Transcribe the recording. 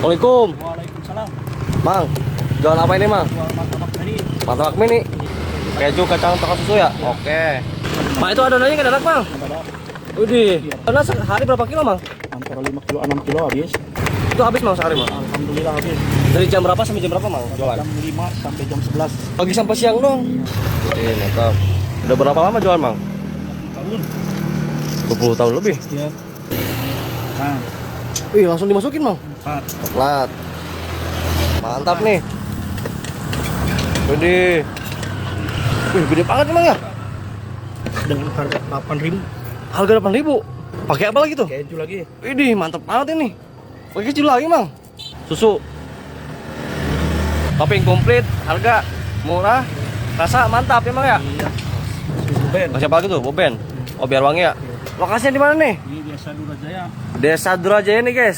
Assalamualaikum. Waalaikumsalam. Mang, jual apa ini, Mang? Jual martabak tadi. Martabak mini. Keju, kacang, toko susu ya? Oke. Mang, itu adonannya nggak enak, Mang? Ada Widih. Adonan sehari berapa kilo, Mang? antara 5 kilo 6 kilo habis. Itu habis, Mang, sehari, Mang? Alhamdulillah habis. Dari jam berapa sampai jam berapa, Mang? Jualan? Jam 5 sampai jam 11 Pagi sampai siang dong. Mantap. Udah berapa lama jualan, Mang? tahun. 20 tahun lebih. Ya. Nah, Wih, langsung dimasukin, Mang. 4. Coklat. Mantap nih. Gede. Wih, gede banget emang ya. Dengan harga 8.000. Harga 8.000. Pakai apa lagi tuh? Keju lagi. Widih, mantap banget ini. Pakai keju lagi, Mang. Susu. Topping komplit, harga murah, rasa mantap emang ya. Iya. Susu Ben. Kasih apa lagi tuh? Boben. Oh, biar wangi ya. Lokasinya di mana nih? Ini biasa Durajaya. Desa Durajaya nih, guys.